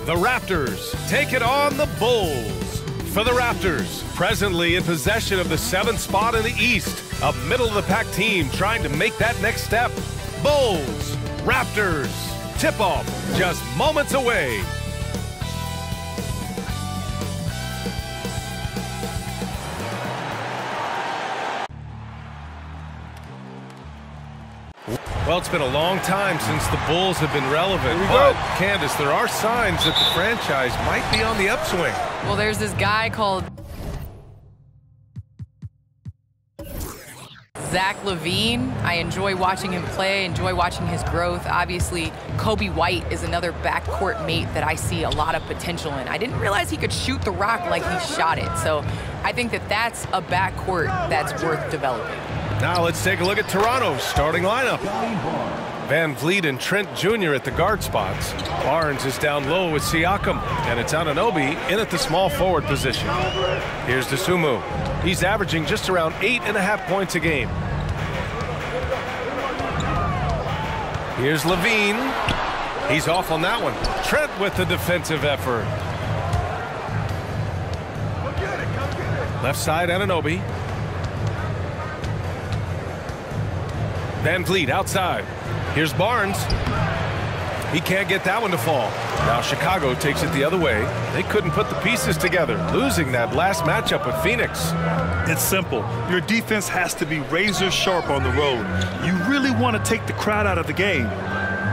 the Raptors take it on the Bulls. For the Raptors, presently in possession of the 7th spot in the East, a middle-of-the-pack team trying to make that next step. Bulls, Raptors, tip-off just moments away. Well, it's been a long time since the Bulls have been relevant, but Candace, there are signs that the franchise might be on the upswing. Well, there's this guy called Zach LaVine. I enjoy watching him play, enjoy watching his growth. Obviously, Kobe White is another backcourt mate that I see a lot of potential in. I didn't realize he could shoot the rock like he shot it, so I think that that's a backcourt that's worth developing. Now let's take a look at Toronto's starting lineup. Van Vliet and Trent Jr. at the guard spots. Barnes is down low with Siakam, and it's Anunoby in at the small forward position. Here's Dosunmu. He's averaging just around 8.5 points a game. Here's LaVine. He's off on that one. Trent with the defensive effort. Left side, Anunoby. Van Vliet outside. Here's Barnes. He can't get that one to fall. Now Chicago takes it the other way. They couldn't put the pieces together, losing that last matchup with Phoenix. It's simple. Your defense has to be razor sharp on the road. You really want to take the crowd out of the game.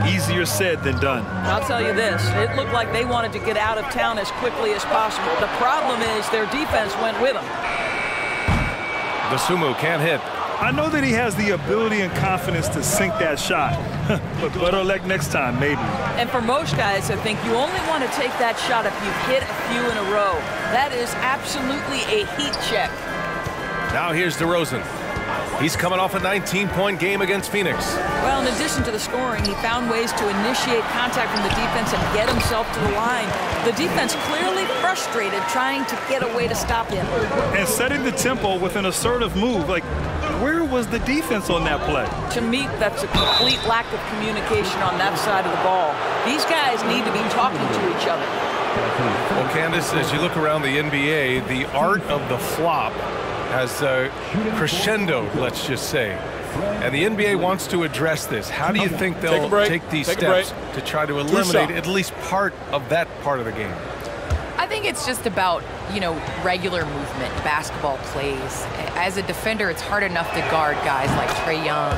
Easier said than done. I'll tell you this, it looked like they wanted to get out of town as quickly as possible. The problem is their defense went with them. Dosunmu can't hit. I know that he has the ability and confidence to sink that shot, but better luck next time, maybe. And for most guys, I think you only want to take that shot if you've hit a few in a row. That is absolutely a heat check. Now here's DeRozan. He's coming off a 19-point game against Phoenix. Well, in addition to the scoring, he found ways to initiate contact from the defense and get himself to the line. The defense clearly frustrated trying to get a way to stop him. And setting the tempo with an assertive move, like, where was the defense on that play? To me, that's a complete lack of communication on that side of the ball. These guys need to be talking to each other. Well, Candace, as you look around the NBA, the art of the flop has crescendoed, let's just say. And the NBA wants to address this. How do you think they'll take these steps to try to eliminate at least part of that part of the game? I think it's just about, regular movement, basketball plays. As a defender, it's hard enough to guard guys like Trae Young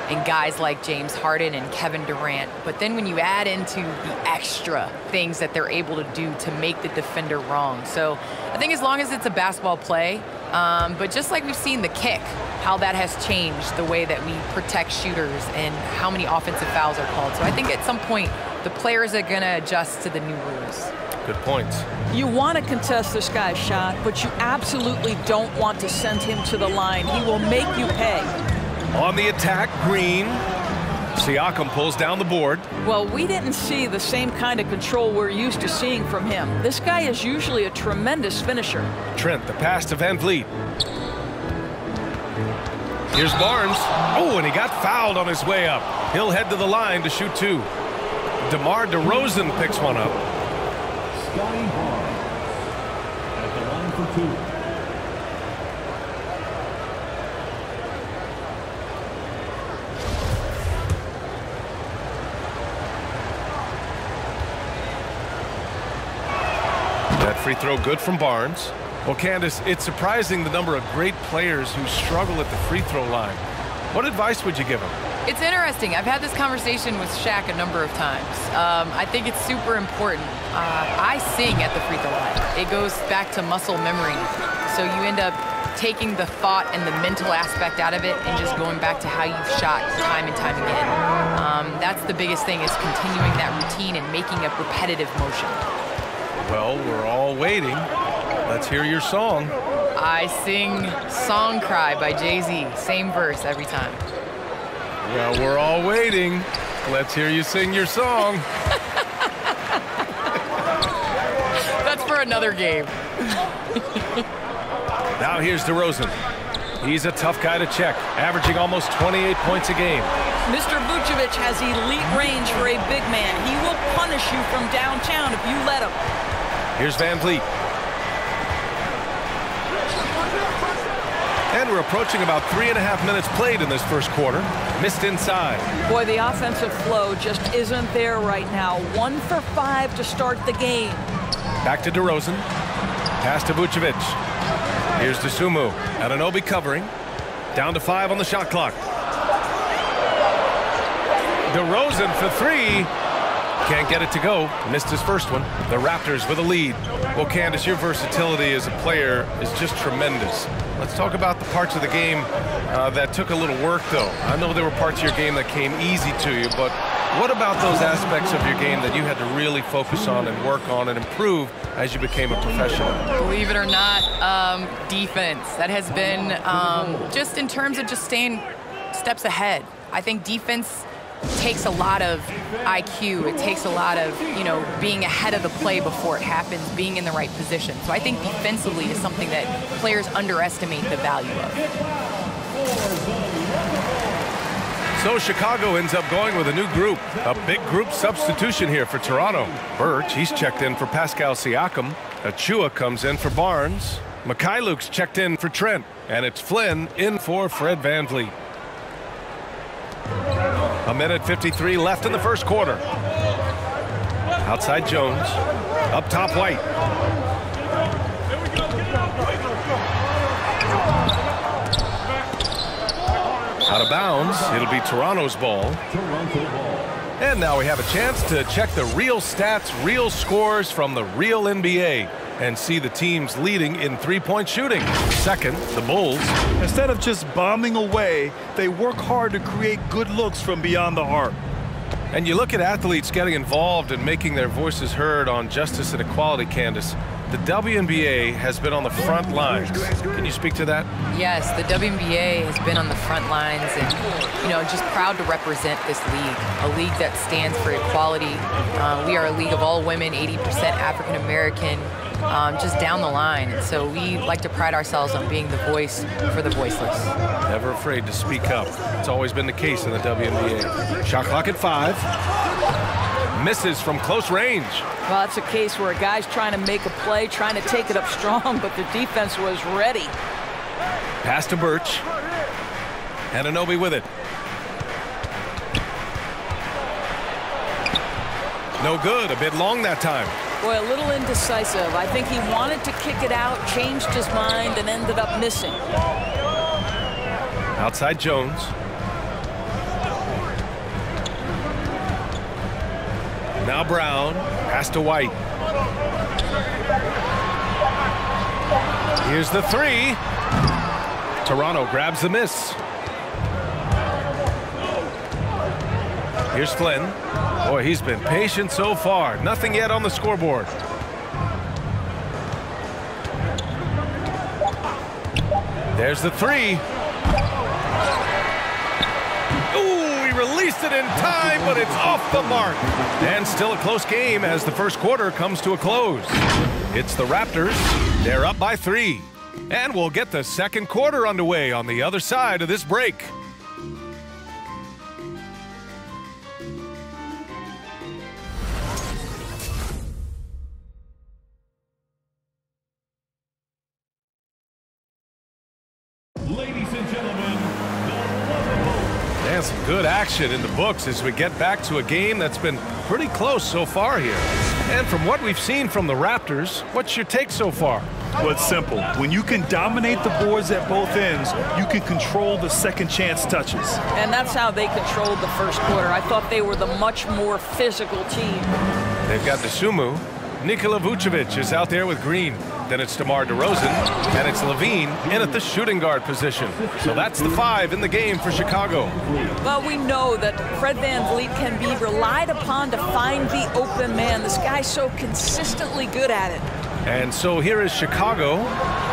and guys like James Harden and Kevin Durant. But then when you add into the extra things that they're able to do to make the defender wrong. So I think as long as it's a basketball play, but just like we've seen the kick, how that has changed the way that we protect shooters and how many offensive fouls are called. So I think at some point, the players are going to adjust to the new rules. Good points. You want to contest this guy's shot, but you absolutely don't want to send him to the line. He will make you pay. On the attack, Green. Siakam pulls down the board. Well, we didn't see the same kind of control we're used to seeing from him. This guy is usually a tremendous finisher. Trent, the pass to Van Vliet. Here's Barnes. Oh, and he got fouled on his way up. He'll head to the line to shoot two. DeMar DeRozan picks one up. Scotty Barnes at the line for two. That free throw good from Barnes. Well, Candace, it's surprising the number of great players who struggle at the free throw line. What advice would you give them? It's interesting. I've had this conversation with Shaq a number of times. I think it's super important. I sing at the free throw line. It goes back to muscle memory. So you end up taking the thought and the mental aspect out of it and just going back to how you've shot time and time again. That's the biggest thing, is continuing that routine and making a repetitive motion. Well, we're all waiting. Let's hear your song. I sing Song Cry by Jay-Z. Same verse every time. Well, we're all waiting. Let's hear you sing your song. That's for another game. Now here's DeRozan. He's a tough guy to check, averaging almost 28 points a game. Mr. Vucevic has elite range for a big man. He will punish you from downtown if you let him. Here's Van Vliet. And we're approaching about 3.5 minutes played in this first quarter. Missed inside. Boy, the offensive flow just isn't there right now. 1 for 5 to start the game. Back to DeRozan. Pass to Vucevic. Here's Dosunmu. Anunoby covering. Down to 5 on the shot clock. DeRozan for 3. Can't get it to go. Missed his first one. The Raptors with a lead. Well, Candace, your versatility as a player is just tremendous. Let's talk about the parts of the game that took a little work, though. I know there were parts of your game that came easy to you, but what about those aspects of your game that you had to really focus on and work on and improve as you became a professional? Believe it or not, defense. That has been just in terms of just staying steps ahead. I think defense takes a lot of IQ. It takes a lot of, being ahead of the play before it happens, being in the right position. So I think defensively is something that players underestimate the value of. So Chicago ends up going with a new group. A big group substitution here for Toronto. Birch, he's checked in for Pascal Siakam. Achua comes in for Barnes. Mikhailuk's checked in for Trent. And it's Flynn in for Fred VanVleet. 1:53 left in the first quarter. Outside Jones. Up top White. Out of bounds. It'll be Toronto's ball. And now we have a chance to check the real stats, real scores from the real NBA and see the teams leading in three-point shooting. Second, the Bulls. Instead of just bombing away, they work hard to create good looks from beyond the arc. And you look at athletes getting involved and making their voices heard on justice and equality, Candace. The WNBA has been on the front lines. Can you speak to that? Yes, the WNBA has been on the front lines and, just proud to represent this league, a league that stands for equality. We are a league of all women, 80% African American, just down the line. And so we like to pride ourselves on being the voice for the voiceless. Never afraid to speak up. It's always been the case in the WNBA. Shot clock at 5. Misses from close range. Well, that's a case where a guy's trying to make a play, trying to take it up strong, but the defense was ready. Pass to Birch. Anunoby with it. No good. A bit long that time. Boy, a little indecisive. I think he wanted to kick it out, changed his mind, and ended up missing. Outside Jones. Now Brown. Pass to White. Here's the 3. Toronto grabs the miss. Here's Flynn. Boy, he's been patient so far. Nothing yet on the scoreboard. There's the 3. Ooh, he released it in time, but it's off the mark. And still a close game as the first quarter comes to a close. It's the Raptors. They're up by 3. And we'll get the second quarter underway on the other side of this break. Ladies and gentlemen, And some good action in the books as we get back to a game that's been pretty close so far here. And from what we've seen from the Raptors, what's your take so far? Well, it's simple. When you can dominate the boards at both ends, you can control the second chance touches. And that's how they controlled the first quarter. I thought they were the much more physical team. They've got Dosunmu. Nikola Vucevic is out there with Green. Then it's DeMar DeRozan, and it's Levine in at the shooting guard position. So that's the 5 in the game for Chicago. Well, we know that Fred VanVleet can be relied upon to find the open man. This guy's so consistently good at it. And so here is Chicago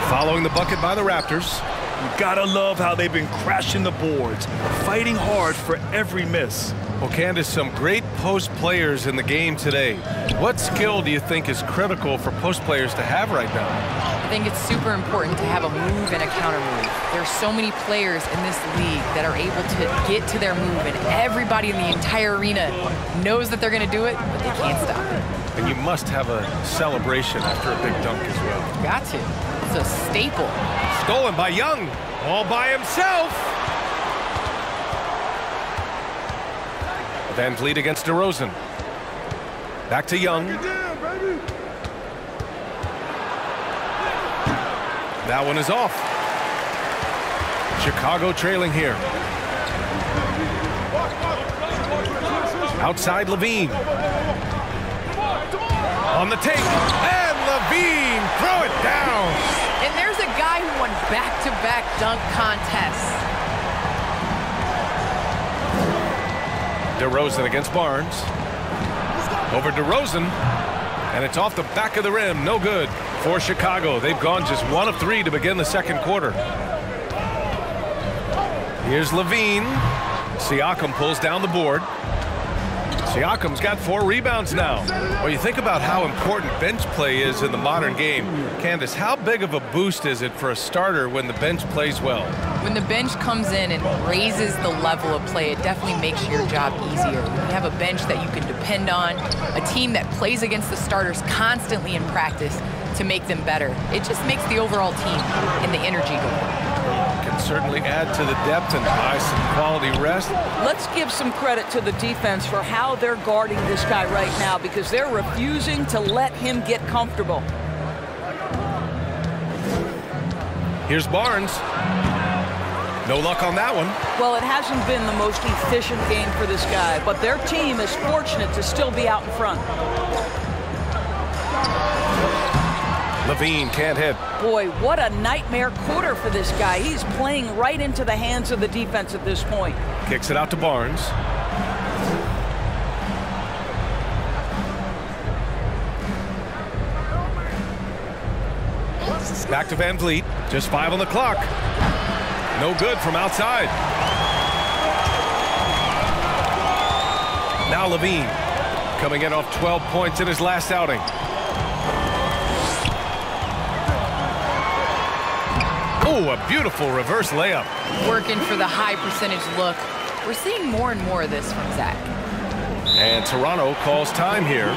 following the bucket by the Raptors. You gotta love how they've been crashing the boards, fighting hard for every miss. Well, Candace, some great post players in the game today. What skill do you think is critical for post players to have right now? I think it's super important to have a move and a counter move. There's so many players in this league that are able to get to their move, and everybody in the entire arena knows that they're going to do it, but they can't stop it. And you must have a celebration after a big dunk as well. Got to. It's a staple. Stolen by Young, all by himself. Van Vliet against DeRozan. Back to Young. That one is off. Chicago trailing here. Outside Levine. On the take. And Levine, throw it down. And there's a guy who won back-to-back dunk contests. DeRozan against Barnes. Over DeRozan. And it's off the back of the rim. No good for Chicago. They've gone just 1 of 3 to begin the second quarter. Here's Levine. Siakam pulls down the board. Siakam's got 4 rebounds now. Well, you think about how important bench play is in the modern game. Candace, how big of a boost is it for a starter when the bench plays well? When the bench comes in and raises the level of play, it definitely makes your job easier. When you have a bench that you can depend on, a team that plays against the starters constantly in practice to make them better, it just makes the overall team and the energy go. Can certainly add to the depth and buy some quality rest. Let's give some credit to the defense for how they're guarding this guy right now, because they're refusing to let him get comfortable. Here's Barnes. No luck on that one. Well, it hasn't been the most efficient game for this guy, but their team is fortunate to still be out in front. Levine can't hit. Boy, what a nightmare quarter for this guy. He's playing right into the hands of the defense at this point. Kicks it out to Barnes. Back to Van Vliet. Just 5 on the clock. No good from outside. Now Levine coming in off 12 points in his last outing. Oh, a beautiful reverse layup. Working for the high percentage look. We're seeing more and more of this from Zach. And Toronto calls time here.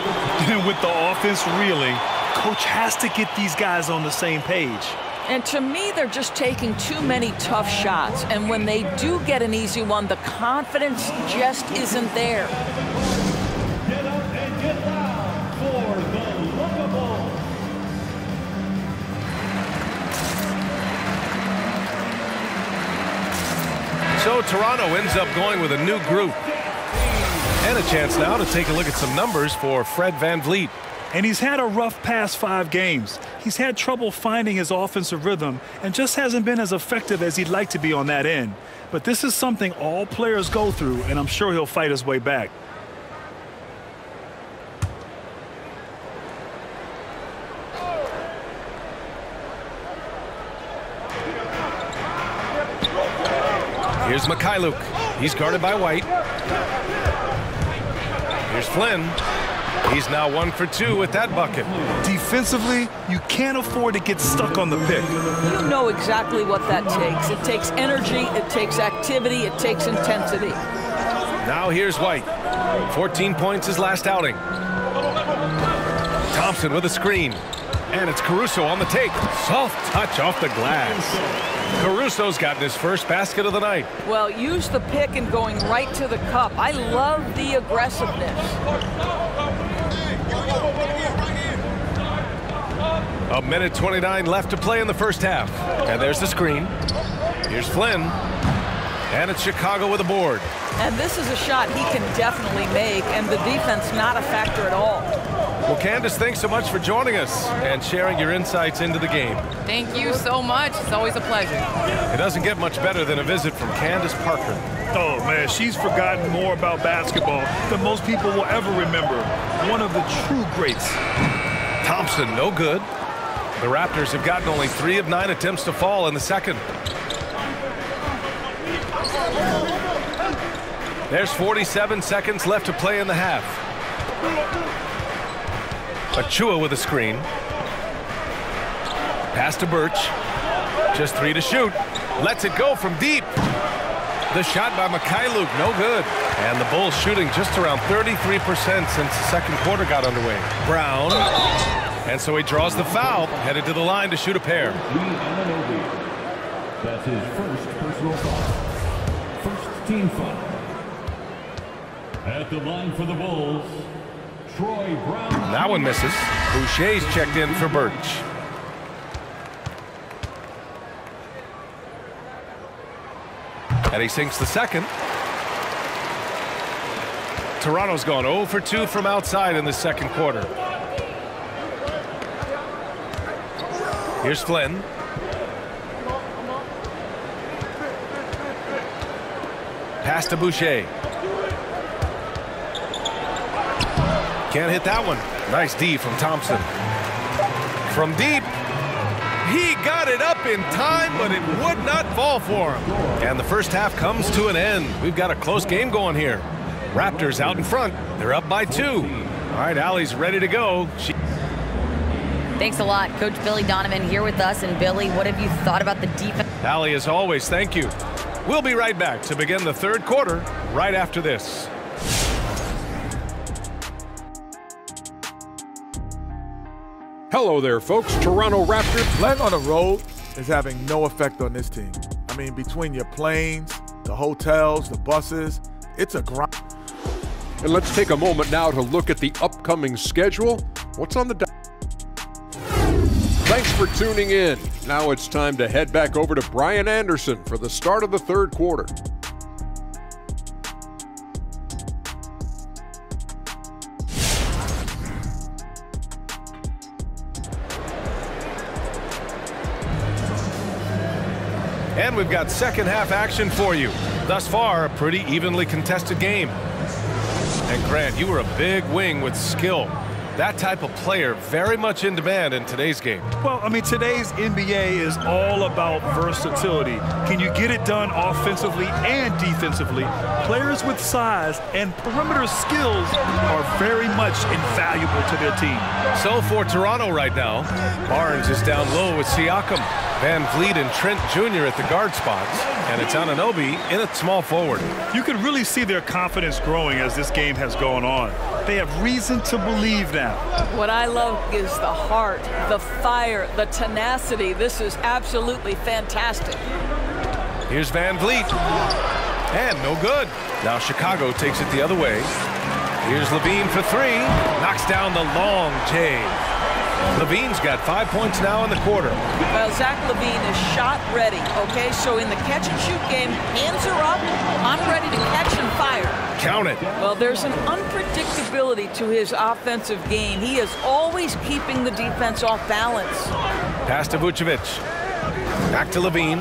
With the offense reeling, coach has to get these guys on the same page. And to me, they're just taking too many tough shots. And when they do get an easy one, the confidence just isn't there. Get up and get loud for the Lookable. So Toronto ends up going with a new group. And a chance now to take a look at some numbers for Fred Van Vliet. And he's had a rough past 5 games. He's had trouble finding his offensive rhythm and just hasn't been as effective as he'd like to be on that end. But this is something all players go through, and I'm sure he'll fight his way back. Here's Mikhailuk. He's guarded by White. Here's Flynn. He's now 1 for 2 with that bucket. Defensively, you can't afford to get stuck on the pick. You know exactly what that takes. It takes energy, it takes activity, it takes intensity. Now here's White. 14 points his last outing. Thompson with a screen. And it's Caruso on the take. Soft touch off the glass. Caruso's gotten his first basket of the night. Well, use the pick and going right to the cup. I love the aggressiveness. A minute 29 left to play in the first half. And there's the screen. Here's Flynn. And it's Chicago with a board. And this is a shot he can definitely make, and the defense not a factor at all. Well, Candace, thanks so much for joining us and sharing your insights into the game. Thank you so much. It's always a pleasure. It doesn't get much better than a visit from Candace Parker. Oh, man, she's forgotten more about basketball than most people will ever remember. One of the true greats. Thompson, no good. The Raptors have gotten only 3 of 9 attempts to fall in the second. There's 47 seconds left to play in the half. Achua with a screen. Pass to Birch. Just 3 to shoot. Lets it go from deep. The shot by Mikhailuk, no good. And the Bulls shooting just around 33% since the second quarter got underway. Brown. And so he draws the foul, headed to the line to shoot a pair. That's his first personal foul. First team foul. At the line for the Bulls, Troy Brown. That one misses. Boucher's checked in for Birch. And he sinks the second. Toronto's gone 0 for 2 from outside in the second quarter. Here's Flynn. Pass to Boucher. Can't hit that one. Nice D from Thompson. From deep. He got it up in time, but it would not fall for him. And the first half comes to an end. We've got a close game going here. Raptors out in front. They're up by 2. All right, Allie's ready to go. Thanks a lot. Coach Billy Donovan here with us. And Billy, what have you thought about the defense? Allie, as always, thank you. We'll be right back to begin the third quarter right after this. Hello there, folks. Toronto Raptors. Playing on the road is having no effect on this team. I mean, between your planes, the hotels, the buses, it's a grind. And let's take a moment now to look at the upcoming schedule. What's on the docket? Thanks for tuning in. Now it's time to head back over to Brian Anderson for the start of the third quarter. And we've got second half action for you. Thus far, a pretty evenly contested game. And Grant, you were a big wing with skill. That type of player very much in demand in today's game. Well, I mean, today's NBA is all about versatility. Can you get it done offensively and defensively? Players with size and perimeter skills are very much invaluable to their team. So for Toronto right now, Barnes is down low with Siakam, Van Vliet and Trent Jr. at the guard spots, and it's Anunoby in at small forward. You can really see their confidence growing as this game has gone on. They have reason to believe now. What I love is the heart, the fire, the tenacity. This is absolutely fantastic. Here's Van Vliet. And no good. Now Chicago takes it the other way. Here's Levine for 3. Knocks down the long J. Levine's got 5 points now in the quarter. Well, Zach Levine is shot ready, okay? So in the catch-and-shoot game, hands are up. I'm ready to catch and fire. Count it. Well, there's an unpredictability to his offensive game. He is always keeping the defense off balance. Pass to Vucevic. Back to Levine.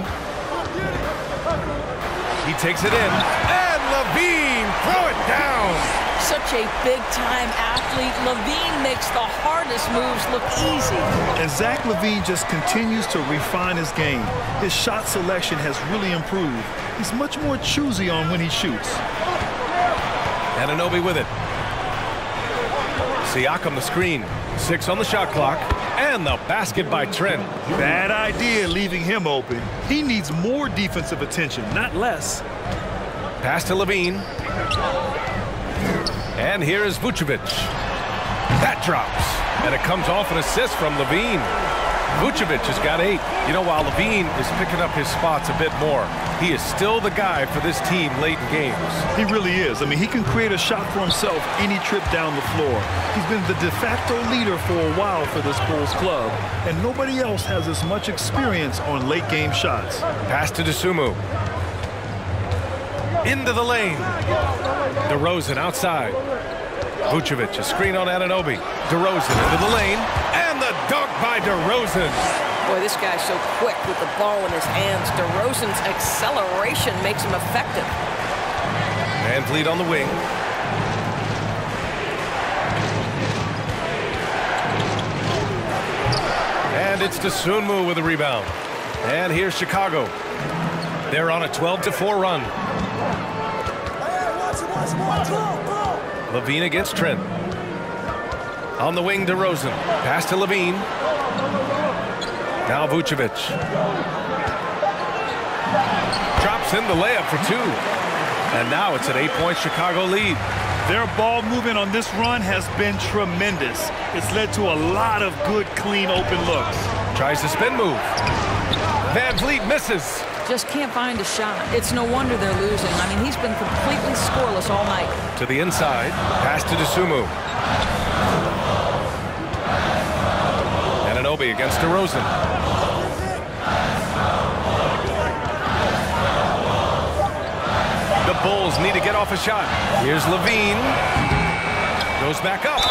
He takes it in. And Levine, throw it down. Such a big-time athlete. Levine makes the hardest moves look easy. And Zach Levine just continues to refine his game. His shot selection has really improved. He's much more choosy on when he shoots. Anunoby with it. Siakam the screen. 6 on the shot clock. And the basket by Trent. Bad idea leaving him open. He needs more defensive attention, not less. Pass to Levine. And here is Vucevic. That drops. And it comes off an assist from Levine. Vucevic has got 8. You know, while Levine is picking up his spots a bit more, he is still the guy for this team late in games. He really is. I mean, he can create a shot for himself any trip down the floor. He's been the de facto leader for a while for this Bulls club, and nobody else has as much experience on late game shots. Pass to Dosunmu. Into the lane. DeRozan outside. Vucevic, a screen on Anunoby. DeRozan into the lane. And the dunk by DeRozan. Boy, this guy's so quick with the ball in his hands. DeRozan's acceleration makes him effective. Van Vliet on the wing. And it's Dosunmu with a rebound. And here's Chicago. They're on a 12-4 run. Levine against Trent. On the wing, DeRozan. Pass to Levine. Now Vucevic. Drops in the layup for 2. And now it's an 8-point Chicago lead. Their ball movement on this run has been tremendous. It's led to a lot of good, clean, open looks. Tries the spin move. Van Vliet misses. Just can't find a shot. It's no wonder they're losing. I mean, he's been completely scoreless all night. To the inside. Pass to Dosunmu. Anunoby against DeRozan. The Bulls need to get off a shot. Here's Levine. Goes back up.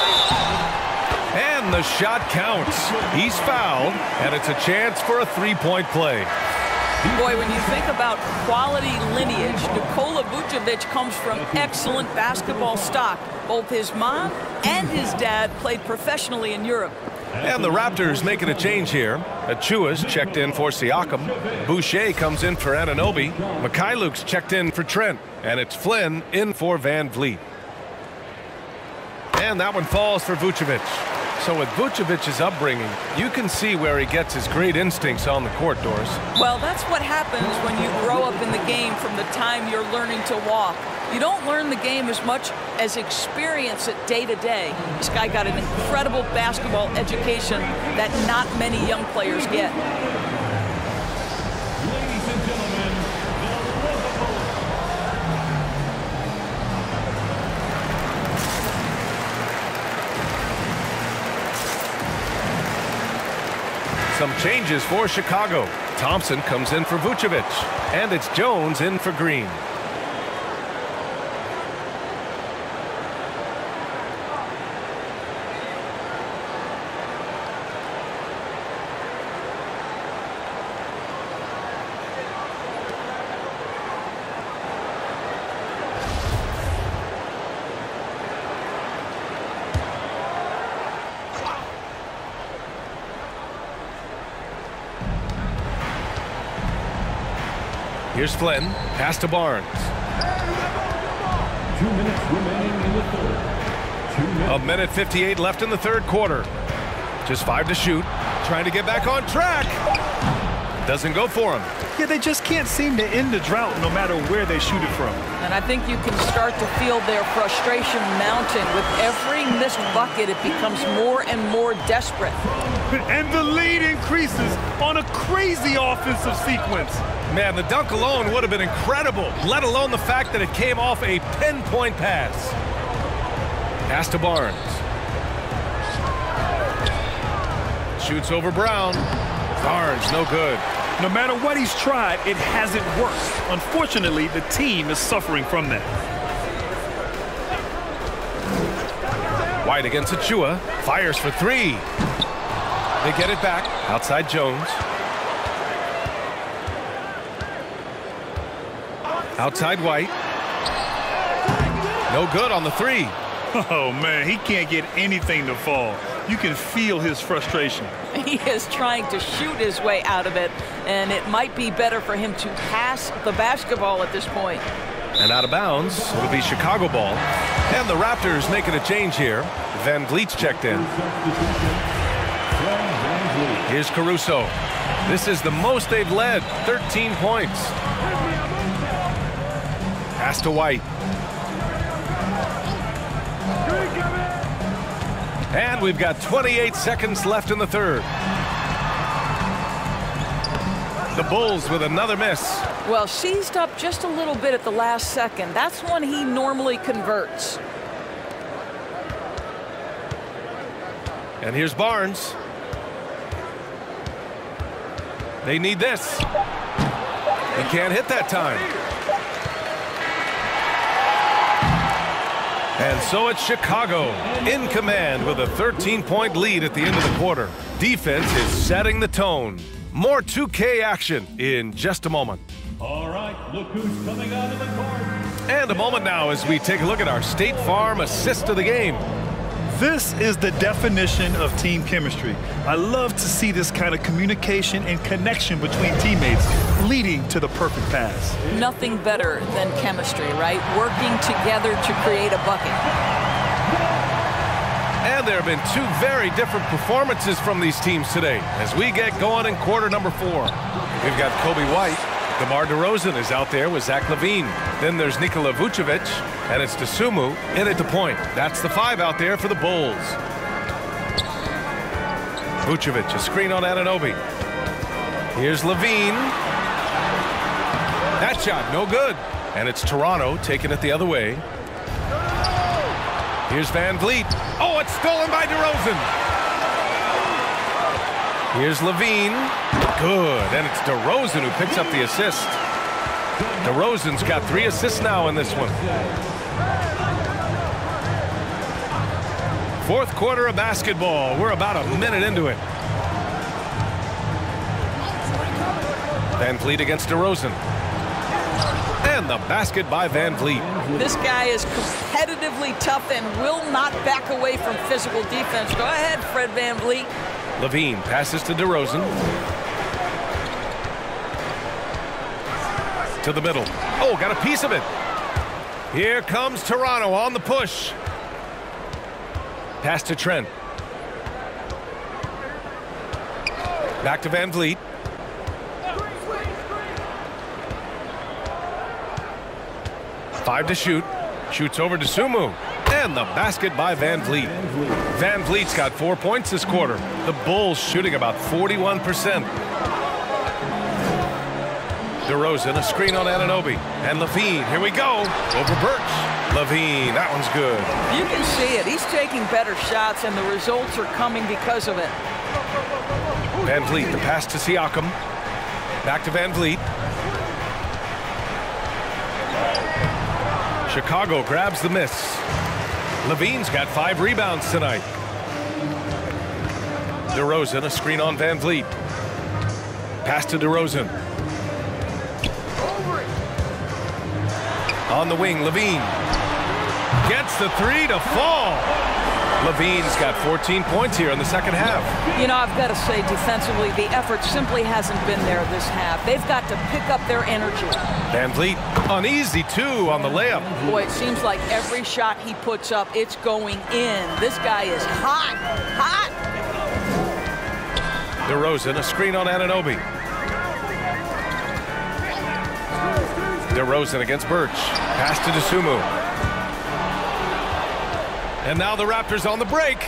And the shot counts. He's fouled, and it's a chance for a 3-point play. Boy, when you think about quality lineage, Nikola Vucevic comes from excellent basketball stock. Both his mom and his dad played professionally in Europe. And the Raptors making a change here. Achua's checked in for Siakam. Boucher comes in for Anunoby. Mikhailuk's checked in for Trent. And it's Flynn in for Van Vliet. And that one falls for Vucevic. So with Vucevic's upbringing, you can see where he gets his great instincts on the court, Doris. Well, that's what happens when you grow up in the game from the time you're learning to walk. You don't learn the game as much as experience it day to day. This guy got an incredible basketball education that not many young players get. Ladies and gentlemen, Some changes for Chicago. Thompson comes in for Vucevic. And it's Jones in for Green. Here's Flynn. Pass to Barnes. 2 minutes remaining in the third. 2 minutes. A minute 58 left in the third quarter. Just 5 to shoot. Trying to get back on track. Doesn't go for him. Yeah, they just can't seem to end the drought no matter where they shoot it from. And I think you can start to feel their frustration mounting. With every missed bucket, it becomes more and more desperate. And the lead increases on a crazy offensive sequence. Man, the dunk alone would have been incredible, let alone the fact that it came off a 10-point pass. Pass to Barnes. Shoots over Brown. Barnes, no good. No matter what he's tried, it hasn't worked. Unfortunately, the team is suffering from that. White against Achua. Fires for 3. They get it back. Outside Jones. Outside White. No good on the 3. Oh, man, he can't get anything to fall. You can feel his frustration. He is trying to shoot his way out of it, and it might be better for him to pass the basketball at this point. And out of bounds, it'll be Chicago ball. And the Raptors making a change here. Van Vliet's checked in. Here's Caruso. This is the most they've led, 13 points. Pass to White. And we've got 28 seconds left in the third. The Bulls with another miss. Well, seized up just a little bit at the last second. That's when he normally converts. And here's Barnes. They need this. He can't hit that time. And so it's Chicago in command with a 13-point lead at the end of the quarter. Defense is setting the tone. More 2K action in just a moment. All right, look who's coming out of the court. And a moment now as we take a look at our State Farm assist of the game. This is the definition of team chemistry. I love to see this kind of communication and connection between teammates leading to the perfect pass. Nothing better than chemistry, right? Working together to create a bucket. And there have been two very different performances from these teams today as we get going in quarter number 4. We've got Kobe White. DeMar DeRozan is out there with Zach LaVine. Then there's Nikola Vucevic, and it's Dosunmu in at the point. That's the 5 out there for the Bulls. Vucevic, a screen on Anunoby. Here's LaVine. That shot, no good. And it's Toronto taking it the other way. Here's Van Vliet. Oh, it's stolen by DeRozan. Here's LaVine. Good. And it's DeRozan who picks up the assist. DeRozan's got 3 assists now in this one. Fourth quarter of basketball. We're about a minute into it. Van Vliet against DeRozan. And the basket by Van Vliet. This guy is competitively tough and will not back away from physical defense. Go ahead, Fred Van Vliet. LaVine passes to DeRozan. To the middle. Oh, got a piece of it. Here comes Toronto on the push. Pass to Trent. Back to Van Vliet. Five to shoot. Shoots over to Sumu. And the basket by Van Vliet. Van Vliet's got 4 points this quarter. The Bulls shooting about 41%. DeRozan, a screen on Anunoby. And LaVine, here we go. Over Birch. LaVine, that one's good. You can see it. He's taking better shots, and the results are coming because of it. Van Vliet, the pass to Siakam. Back to Van Vliet. Chicago grabs the miss. LaVine's got 5 rebounds tonight. DeRozan, a screen on Van Vliet. Pass to DeRozan. On the wing, LaVine. Gets the 3 to fall. LaVine's got 14 points here in the second half. You know, I've got to say, defensively, the effort simply hasn't been there this half. They've got to pick up their energy. Van Vliet, an easy 2 on the layup. Boy, it seems like every shot he puts up, it's going in. This guy is hot, hot. DeRozan, a screen on Anunoby. DeRozan against Birch. Pass to Dosunmu. And now the Raptors on the break.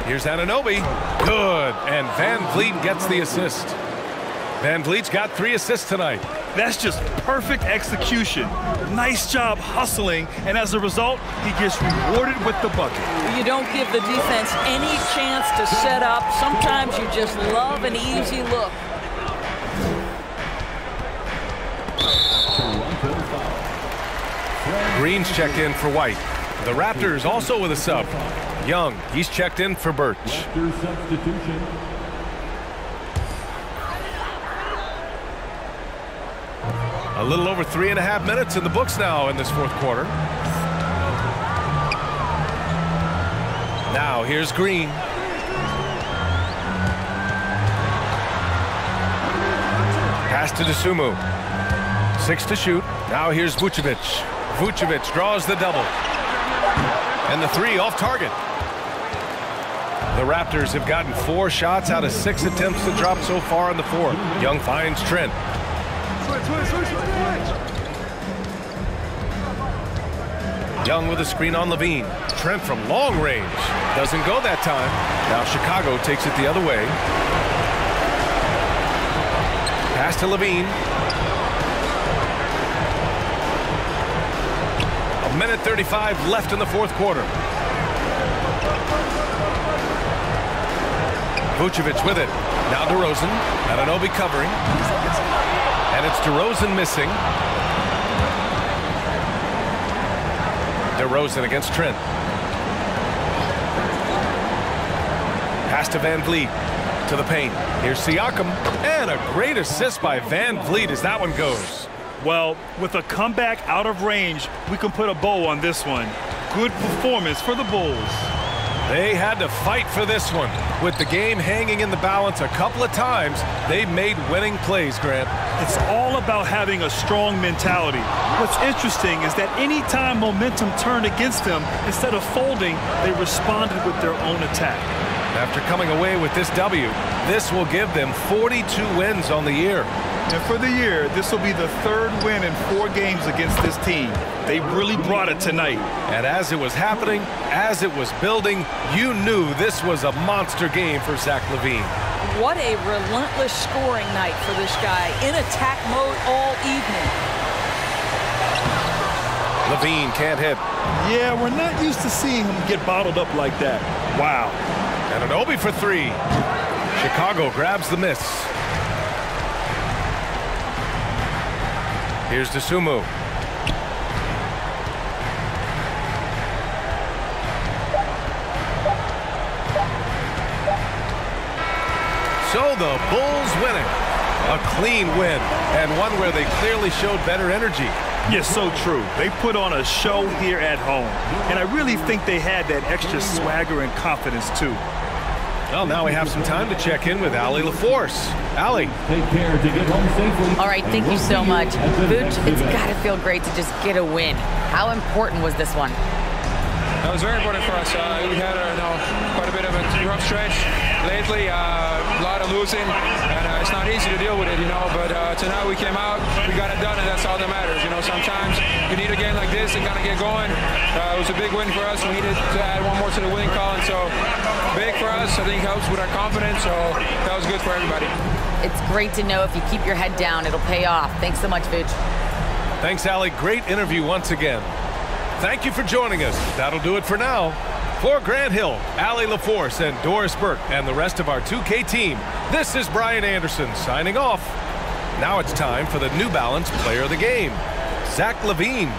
Here's Anunoby. Good. And Van Vliet gets the assist. Van Vliet's got 3 assists tonight. That's just perfect execution. Nice job hustling, and as a result, he gets rewarded with the bucket. You don't give the defense any chance to set up. Sometimes you just love an easy look. Green's checked in for White. The Raptors also with a sub. Young, he's checked in for Birch. Raptors substitution. A little over 3.5 minutes in the books now in this fourth quarter. Now here's Green. Pass to Dosunmu. 6 to shoot. Now here's Vucevic. Vucevic draws the double. And the 3 off target. The Raptors have gotten 4 shots out of 6 attempts to drop so far in the fourth. Young finds Trent. Young with a screen on LaVine. Trent from long range. Doesn't go that time. Now Chicago takes it the other way. Pass to LaVine. 1:35 left in the fourth quarter. Vucevic with it. Now DeRozan. Anunoby covering. And it's DeRozan missing. DeRozan against Trent. Pass to Van Vliet. To the paint. Here's Siakam. And a great assist by Van Vliet as that one goes. Well, with a comeback out of range, we can put a bow on this one. Good performance for the Bulls. They had to fight for this one. With the game hanging in the balance a couple of times, they made winning plays, Grant. It's all about having a strong mentality. What's interesting is that any time momentum turned against them, instead of folding, they responded with their own attack. After coming away with this W, this will give them 42 wins on the year. And for the year, this will be the 3rd win in 4 games against this team. They really brought it tonight. And as it was happening, as it was building, you knew this was a monster game for Zach LaVine. What a relentless scoring night for this guy, in attack mode all evening. LaVine can't hit. Yeah, we're not used to seeing him get bottled up like that. Wow. And Anunoby for 3. Chicago grabs the miss. Here's Dosunmu. So the Bulls winning. A clean win, and one where they clearly showed better energy. Yes, so true. They put on a show here at home, and I really think they had that extra swagger and confidence too. Well, now we have some time to check in with Allie LaForce. Allie. Take care to get home safely. All right, thank you so much. Vooch, it's got to feel great to just get a win. How important was this one? It was very important for us. We had quite a bit of a rough stretch lately, a lot of losing, and it's not easy to deal with it, but tonight we came out, we got it done, and that's all that matters. Sometimes you need a game like this and kind of get going. It was a big win for us. We needed to add one more to the winning column, so big for us. I think helps with our confidence, so that was good for everybody. It's great to know if you keep your head down, it'll pay off. Thanks so much, Vooch. Thanks, Allie. Great interview once again. Thank you for joining us. That'll do it for now. For Grant Hill, Allie LaForce, and Doris Burke, and the rest of our 2K team, this is Brian Anderson signing off. Now it's time for the New Balance Player of the Game, Zach LaVine.